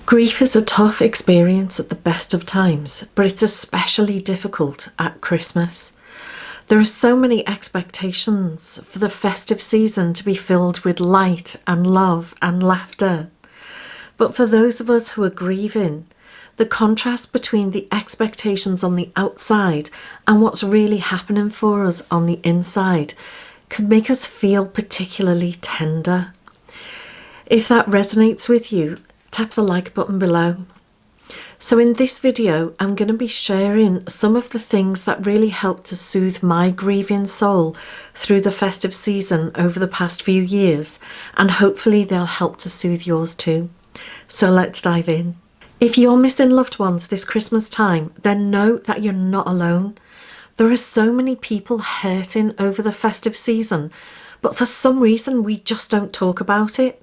Grief is a tough experience at the best of times, but it's especially difficult at Christmas. There are so many expectations for the festive season to be filled with light and love and laughter. But for those of us who are grieving, the contrast between the expectations on the outside and what's really happening for us on the inside can make us feel particularly tender. If that resonates with you, tap the like button below. So in this video, I'm going to be sharing some of the things that really helped to soothe my grieving soul through the festive season over the past few years, and hopefully they'll help to soothe yours too. So let's dive in. If you're missing loved ones this Christmas time, then know that you're not alone. There are so many people hurting over the festive season, but for some reason we just don't talk about it.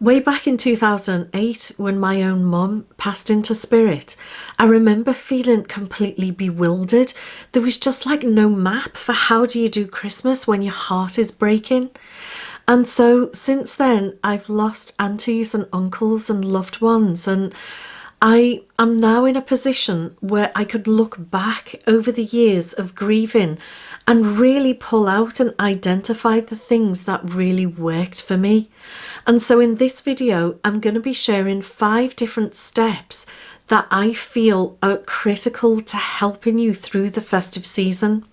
Way back in 2008, when my own mum passed into spirit, I remember feeling completely bewildered. There was just like no map for how do you do Christmas when your heart is breaking. And so since then, I've lost aunties and uncles and loved ones, and I am now in a position where I could look back over the years of grieving and really pull out and identify the things that really worked for me. And so in this video, I'm going to be sharing 5 different steps that I feel are critical to helping you through the festive season.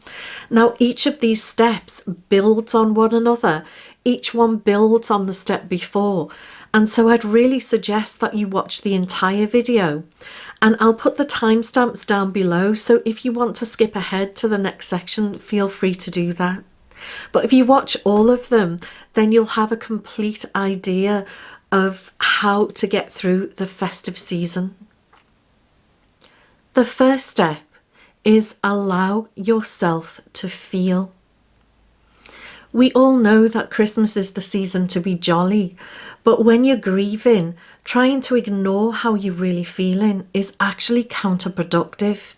Now, each of these steps builds on one another. Each one builds on the step before. And so I'd really suggest that you watch the entire video, and I'll put the timestamps down below. So if you want to skip ahead to the next section, feel free to do that. But if you watch all of them, then you'll have a complete idea of how to get through the festive season. The first step is allow yourself to feel. We all know that Christmas is the season to be jolly, but when you're grieving, trying to ignore how you're really feeling is actually counterproductive.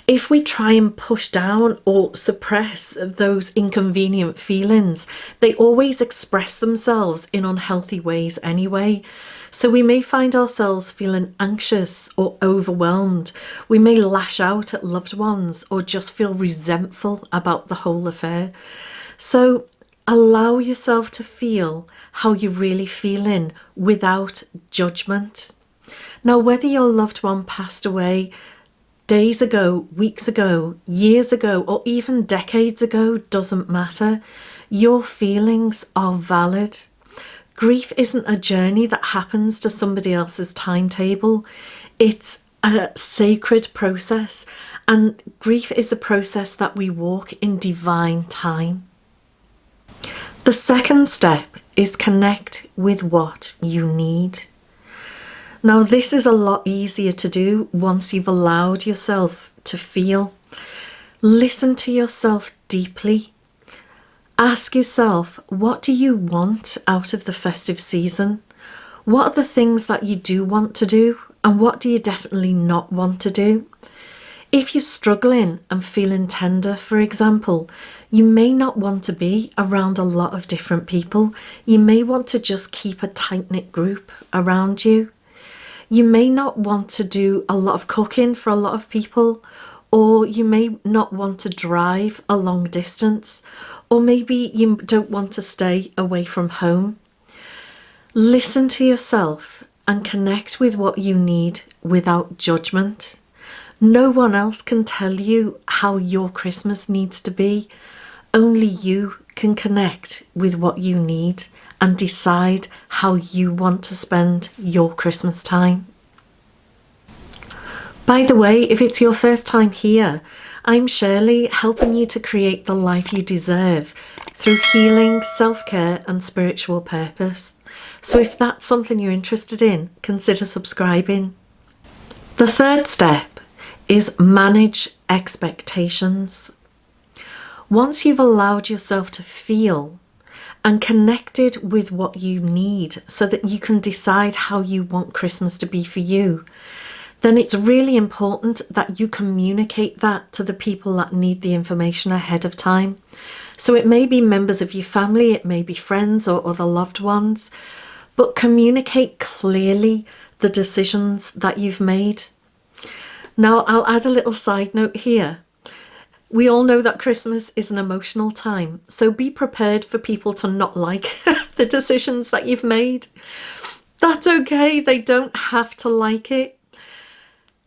If we try and push down or suppress those inconvenient feelings, they always express themselves in unhealthy ways anyway. So we may find ourselves feeling anxious or overwhelmed. We may lash out at loved ones or just feel resentful about the whole affair. So allow yourself to feel how you're really feeling without judgment. Now, whether your loved one passed away days ago, weeks ago, years ago, or even decades ago, doesn't matter. Your feelings are valid. Grief isn't a journey that happens to somebody else's timetable. It's a sacred process, and grief is a process that we walk in divine time. The second step is connect with what you need. Now, this is a lot easier to do once you've allowed yourself to feel. Listen to yourself deeply. Ask yourself, what do you want out of the festive season? What are the things that you do want to do, and what do you definitely not want to do? If you're struggling and feeling tender, for example, you may not want to be around a lot of different people. You may want to just keep a tight-knit group around you. You may not want to do a lot of cooking for a lot of people, or you may not want to drive a long distance, or maybe you don't want to stay away from home. Listen to yourself and connect with what you need without judgment. No one else can tell you how your Christmas needs to be. Only you can connect with what you need and decide how you want to spend your Christmas time. By the way, if it's your first time here, I'm Shirley, helping you to create the life you deserve through healing, self-care and spiritual purpose. So if that's something you're interested in, consider subscribing. The third step is manage expectations. Once you've allowed yourself to feel and connected with what you need so that you can decide how you want Christmas to be for you, then it's really important that you communicate that to the people that need the information ahead of time. So it may be members of your family, it may be friends or other loved ones, but communicate clearly the decisions that you've made. Now, I'll add a little side note here. We all know that Christmas is an emotional time, so be prepared for people to not like the decisions that you've made. That's okay, they don't have to like it.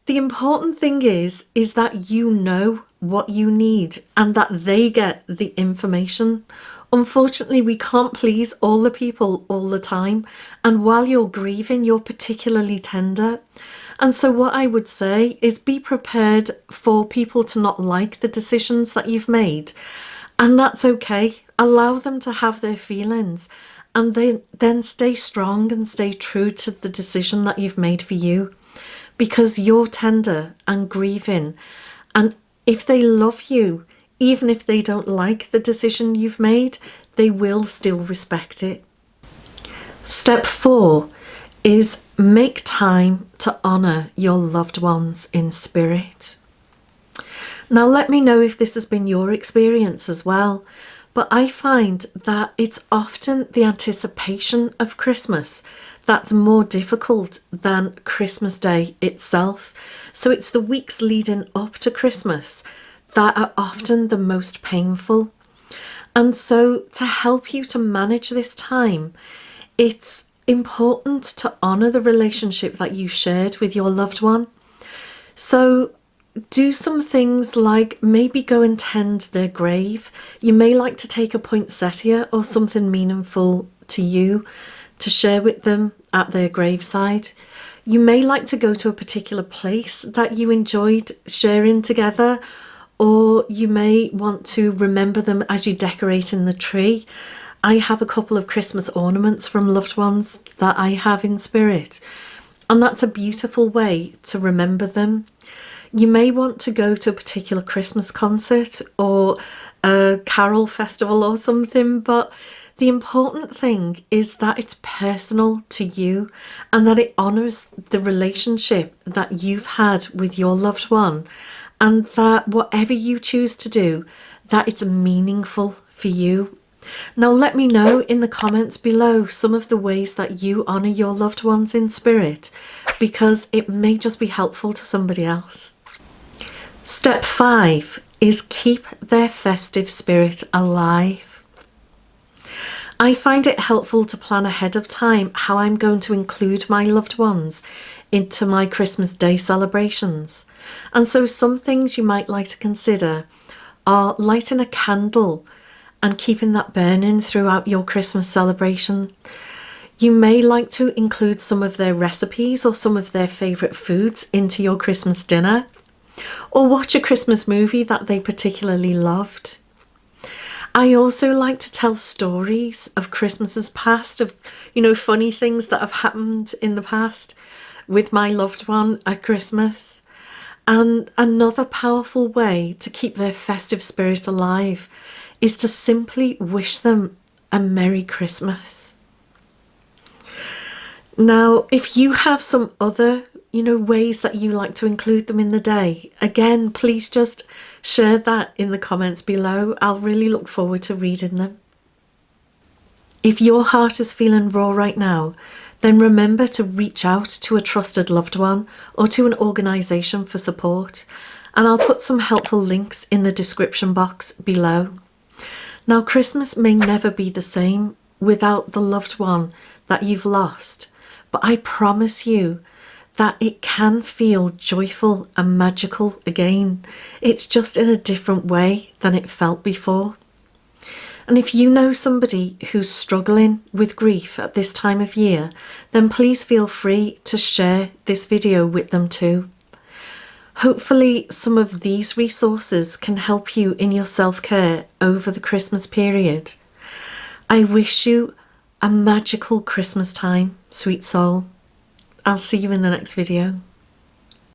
The important thing is that you know what you need and that they get the information. Unfortunately, we can't please all the people all the time, and while you're grieving, you're particularly tender. And so what I would say is be prepared for people to not like the decisions that you've made, and that's okay. Allow them to have their feelings, and then stay strong and stay true to the decision that you've made for you, because you're tender and grieving, and if they love you, even if they don't like the decision you've made, they will still respect it. Step 4 is make time to honour your loved ones in spirit. Now, let me know if this has been your experience as well, but I find that it's often the anticipation of Christmas that's more difficult than Christmas Day itself. So it's the weeks leading up to Christmas that are often the most painful. And so to help you to manage this time, it's important to honour the relationship that you shared with your loved one. So do some things like maybe go and tend their grave. You may like to take a poinsettia or something meaningful to you to share with them at their graveside. You may like to go to a particular place that you enjoyed sharing together, or you may want to remember them as you decorate in the tree. I have a couple of Christmas ornaments from loved ones that I have in spirit, and that's a beautiful way to remember them. You may want to go to a particular Christmas concert or a carol festival or something, but the important thing is that it's personal to you and that it honours the relationship that you've had with your loved one, and that whatever you choose to do, that it's meaningful for you. Now, let me know in the comments below some of the ways that you honour your loved ones in spirit, because it may just be helpful to somebody else. Step 5 is keep their festive spirit alive. I find it helpful to plan ahead of time how I'm going to include my loved ones into my Christmas Day celebrations. And so some things you might like to consider are lighting a candle and keeping that burning throughout your Christmas celebration. You may like to include some of their recipes or some of their favourite foods into your Christmas dinner, or watch a Christmas movie that they particularly loved. I also like to tell stories of Christmases past, of, funny things that have happened in the past with my loved one at Christmas. And another powerful way to keep their festive spirit alive is to simply wish them a Merry Christmas. Now, if you have some other, ways that you like to include them in the day, again, please just share that in the comments below. I'll really look forward to reading them. If your heart is feeling raw right now, then remember to reach out to a trusted loved one or to an organisation for support, and I'll put some helpful links in the description box below. Now, Christmas may never be the same without the loved one that you've lost, but I promise you that it can feel joyful and magical again. It's just in a different way than it felt before. And if you know somebody who's struggling with grief at this time of year, then please feel free to share this video with them too. Hopefully some of these resources can help you in your self-care over the Christmas period. I wish you a magical Christmas time, sweet soul. I'll see you in the next video.